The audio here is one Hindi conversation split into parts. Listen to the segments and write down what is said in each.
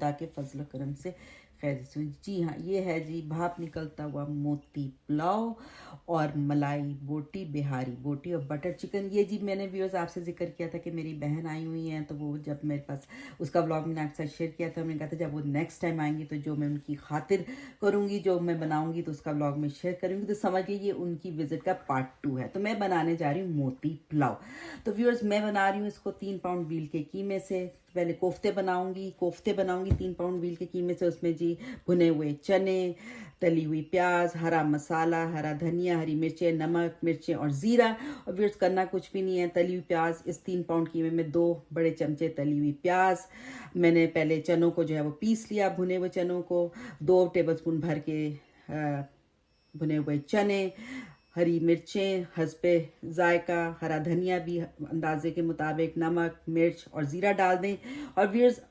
खुदा के फजल करम से खैर से। जी हाँ, ये है जी भाप निकलता हुआ मोती पुलाव और मलाई बोटी, बिहारी बोटी और बटर चिकन। ये जी मैंने व्यूअर्स आपसे जिक्र किया था कि मेरी बहन आई हुई हैं, तो वो जब मेरे पास उसका व्लॉग मैंने आपके साथ शेयर किया था, मैंने कहा था जब वो नेक्स्ट टाइम आएंगी तो जो मैं उनकी खातिर करूँगी, जो मैं बनाऊँगी तो उसका व्लॉग में शेयर करूँगी। तो समझिए ये उनकी विजिट का पार्ट 2 है। तो मैं बनाने जा रही हूँ मोती पुलाव। तो व्यूअर्स मैं बना रही हूँ इसको 3 पाउंड व्हील के कीमे से। पहले कोफ्ते बनाऊंगी 3 पाउंड व्हील के कीमे से। उसमें जी भुने हुए चने, तली हुई प्याज, हरा मसाला, हरा धनिया, हरी मिर्चें, नमक, मिर्चें और ज़ीरा। और व्यूअर्स करना कुछ भी नहीं है, तली हुई प्याज इस 3 पाउंड कीमे में 2 बड़े चमचे तली हुई प्याज। मैंने पहले चनों को जो है वो पीस लिया, भुने हुए चनों को 2 टेबलस्पून भर के भुने हुए चने, हरी मिर्चें हस्बे जायका, हरा धनिया भी अंदाजे के मुताबिक, नमक, मिर्च और ज़ीरा डाल दें। और व्यूअर्स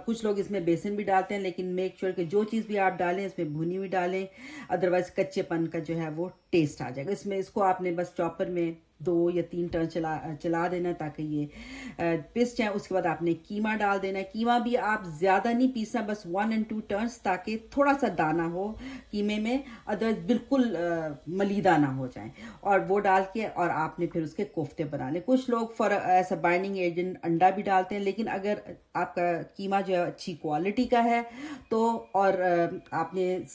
कुछ लोग इसमें बेसन भी डालते हैं, लेकिन मेक श्योर कि जो चीज़ भी आप डालें इसमें भुनी हुई डालें, अदरवाइज कच्चेपन का जो है वो टेस्ट आ जाएगा इसमें। इसको आपने बस चॉपर में 2 या 3 टर्न चला देना ताकि ये पिस जाए। उसके बाद आपने कीमा डाल देना है। कीमा भी आप ज़्यादा नहीं पीसना, बस 1 और 2 टर्न्स, ताकि थोड़ा सा दाना हो कीमे में, अदरवाइज बिल्कुल मलीदा ना हो जाए। और वो डाल के और आपने फिर उसके कोफ्ते बना ले। कुछ लोग फॉर ऐसा बाइंडिंग एजेंट अंडा भी डालते हैं, लेकिन अगर आपका कीमा जो है अच्छी क्वालिटी का है तो और आपने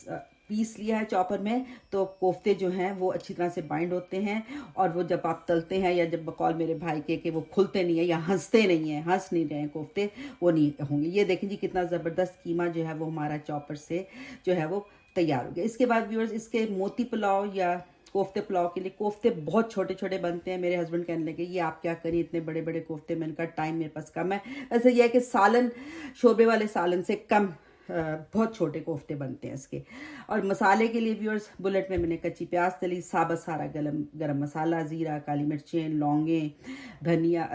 पीस लिया है चॉपर में, तो कोफ्ते जो हैं वो अच्छी तरह से बाइंड होते हैं। और वो जब आप तलते हैं या जब बकौल मेरे भाई के वो खुलते नहीं है या हंसते नहीं है, हंस नहीं रहे हैं कोफ्ते, वो नहीं होंगे। ये देखें जी कितना ज़बरदस्त कीमा जो है वो हमारा चॉपर से जो है वो तैयार हो गया। इसके बाद व्यूअर्स इसके मोती पुलाव या कोफ्ते पुलाव के लिए कोफ्ते बहुत छोटे छोटे बनते हैं। मेरे हस्बैंड कहने लगे ये आप क्या करें इतने बड़े बड़े कोफ्ते। मैंने कहा टाइम मेरे पास कम है। वैसे यह है कि सालन, शोरबे वाले सालन से कम बहुत छोटे कोफ्ते बनते हैं इसके। और मसाले के लिए व्यूअर्स बुलेट में मैंने कच्ची प्याज तली, साबुत सारा गरम मसाला, ज़ीरा, काली मिर्चें, लौंगें, धनिया,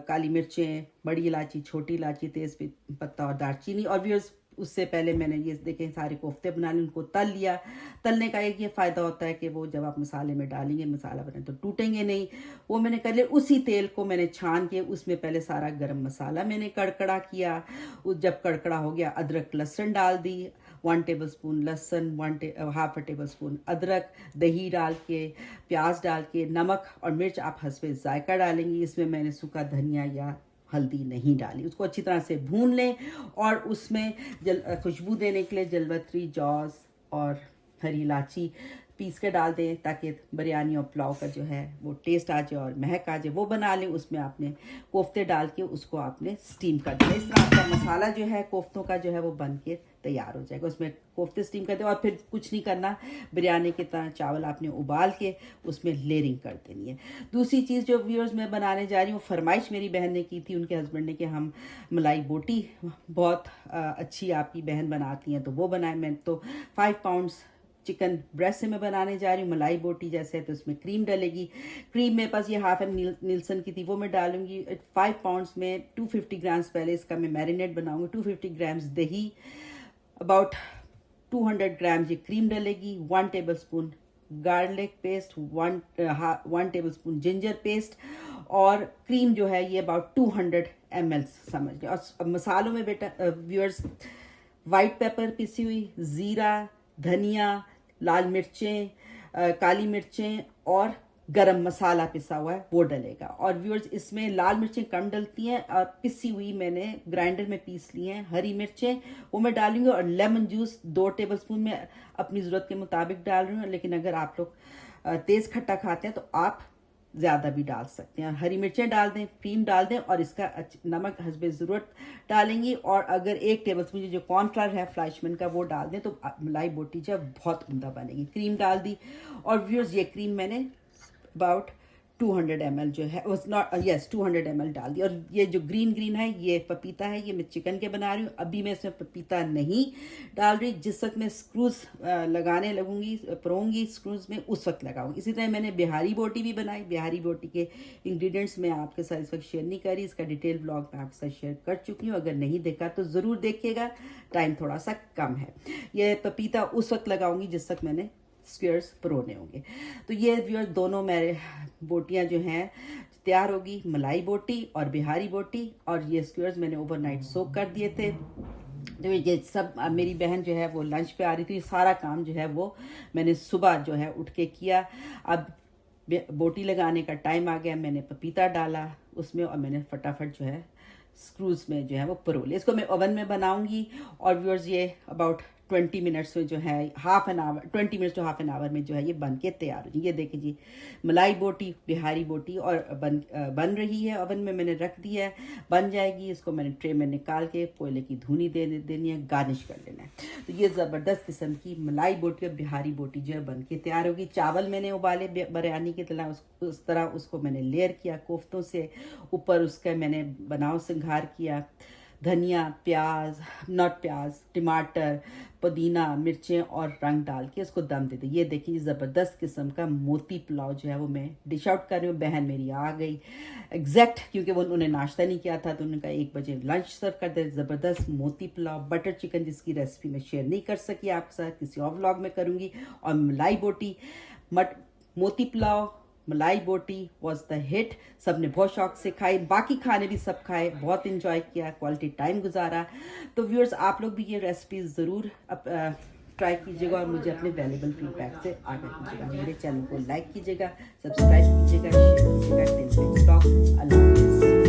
काली मिर्चें, बड़ी इलायची, छोटी इलायची, तेज़ पत्ता और दालचीनी। और व्यूअर्स उससे पहले मैंने ये देखें सारे कोफ्ते बना लिए, उनको तल लिया। तलने का एक ये फ़ायदा होता है कि वो जब आप मसाले में डालेंगे, मसाला बने तो टूटेंगे नहीं। वो मैंने कर लिया। उसी तेल को मैंने छान के उसमें पहले सारा गरम मसाला मैंने कड़कड़ा किया। जब कड़कड़ा हो गया अदरक लहसुन डाल दी, 1 टेबलस्पून लहसुन, हाफ टेबल स्पून अदरक, दही डाल के, प्याज डाल के, नमक और मिर्च आप हस्बे जायका डालेंगी। इसमें मैंने सूखा धनिया या हल्दी नहीं डाली। उसको अच्छी तरह से भून लें और उसमें खुशबू देने के लिए जलवतरी, जौज और हरी इलायची पीस के डाल दें ताकि बिरयानी और पुलाव का जो है वो टेस्ट आ जाए और महक आ जाए। वो बना लें। उसमें आपने कोफ्ते डाल के उसको आपने स्टीम कर दिया। इस तरह आपका मसाला जो है कोफ्तों का जो है वो बन के तैयार हो जाएगा। उसमें कोफ्ते स्टीम कर दें और फिर कुछ नहीं करना, बिरयानी की तरह चावल आपने उबाल के उसमें लेयरिंग कर देनी है। दूसरी चीज़ जो व्यूअर्स मैं बनाने जा रही हूँ, फरमाइश मेरी बहन ने की थी, उनके हस्बैंड ने, कि हम मलाई बोटी बहुत अच्छी आपकी बहन बनाती हैं, तो वो बनाए। मैं तो 5 पाउंड्स चिकन ब्रेस्ट से मैं बनाने जा रही हूँ मलाई बोटी जैसे। तो उसमें क्रीम डलेगी। क्रीम मेरे पास ये हाफ एंड नीलसन की थी, वो मैं डालूंगी। 5 पाउंड्स में 250 ग्राम्स पहले इसका मैं मैरिनेट बनाऊंगी। 250 ग्राम्स दही, अबाउट 200 ग्राम ये क्रीम डलेगी, 1 tablespoon garlic paste, 1 tablespoon ginger paste, और क्रीम जो है ये अबाउट 200 ml समझ लें। और मसालों में बेटा व्यूअर्स वाइट पेपर पिसी हुई, ज़ीरा, धनिया, लाल मिर्चें, काली मिर्चें और गरम मसाला पिसा हुआ है वो डलेगा। और व्यूअर्स इसमें लाल मिर्चें कम डलती हैं और पिसी हुई मैंने ग्राइंडर में पीस ली हैं हरी मिर्चें, वो मैं डालूंगी। और लेमन जूस 2 टेबलस्पून में अपनी ज़रूरत के मुताबिक डाल रही हूँ, लेकिन अगर आप लोग तेज़ खट्टा खाते हैं तो आप ज़्यादा भी डाल सकते हैं। हरी मिर्चें डाल दें, क्रीम डाल दें और इसका नमक हस्बे ज़रूरत डालेंगी। और अगर 1 टेबलस्पून जो कॉर्नफ्लावर है फ्लाइशमैन का वो डाल दें तो मलाई बोटी जब बहुत उम्दा बनेगी। क्रीम डाल दी। और व्यूअर्स ये क्रीम मैंने अबाउट 200 ml जो है नॉट 200 ml डाल दी। और ये जो ग्रीन है ये पपीता है, ये मैं चिकन के बना रही हूँ। अभी मैं इसमें पपीता नहीं डाल रही, जिस वक्त मैं स्क्रूज लगाने लगूंगी, परोंगी स्क्रूज में, उस वक्त लगाऊंगी। इसी तरह मैंने बिहारी बोटी भी बनाई। बिहारी बोटी के इंग्रेडिएंट्स मैं आपके साथ इस वक्त शेयर नहीं कर रही, इसका डिटेल ब्लॉग मैं आपके साथ शेयर कर चुकी हूँ। अगर नहीं देखा तो ज़रूर देखिएगा, टाइम थोड़ा सा कम है। ये पपीता उस वक्त लगाऊंगी जिस वक्त मैंने स्क्वेयर्स परोने होंगे। तो ये व्यूअर्स दोनों मेरे बोटियां जो हैं तैयार होगी, मलाई बोटी और बिहारी बोटी, और ये स्क्वेयर्स मैंने ओवरनाइट सोक कर दिए थे। तो ये सब मेरी बहन जो है वो लंच पे आ रही थी, सारा काम जो है वो मैंने सुबह जो है उठ के किया। अब बोटी लगाने का टाइम आ गया, मैंने पपीता डाला उसमें और मैंने फटाफट जो है स्क्रूज में जो है वो परोले। इसको मैं ओवन में बनाऊंगी और व्यूअर्स ये अबाउट 20 मिनट्स में जो है half an hour 20 minutes to half an hour में जो है ये बन के तैयार हो जाए। ये देखिए जी मलाई बोटी बिहारी बोटी और बन रही है, ओवन में मैंने रख दिया है, बन जाएगी। इसको मैंने ट्रे में निकाल के कोयले की धुनी देनी है, गार्निश कर लेना है। तो ये ज़बरदस्त किस्म की मलाई बोटी और बिहारी बोटी जो है बन के तैयार होगी। चावल मैंने उबाले बिरयानी की तरह, उस तरह उसको मैंने लेयर किया कोफ्तों से, ऊपर उसका मैंने बनाव संघार किया, धनिया, प्याज, नॉट प्याज, टमाटर, पुदीना, मिर्चें और रंग डाल के उसको दम दे दी। ये देखिए ज़बरदस्त किस्म का मोती पुलाव जो है वो मैं डिश आउट कर रही हूँ। बहन मेरी आ गई एग्जैक्ट, क्योंकि वो उन्होंने नाश्ता नहीं किया था तो उन्होंने कहा 1 बजे लंच सर्व कर दे। ज़बरदस्त मोती पुलाव, बटर चिकन जिसकी रेसिपी मैं शेयर नहीं कर सकी आपके साथ, किसी और व्लॉग में करूँगी, और मलाई बोटी, मोती पुलाव, मलाई बोटी वॉज द हिट। सब ने बहुत शौक से खाई, बाकी खाने भी सब खाए, बहुत इंजॉय किया, क्वालिटी टाइम गुजारा। तो व्यूअर्स आप लोग भी ये रेसिपीज ज़रूर ट्राई कीजिएगा और मुझे अपने वैल्यूबल फीडबैक से आगे कीजिएगा। मेरे चैनल को लाइक कीजिएगा, सब्सक्राइब कीजिएगा, शेयर कीजिएगा। टिल नेक्स्ट टॉक, अल्लाह हाफिज़।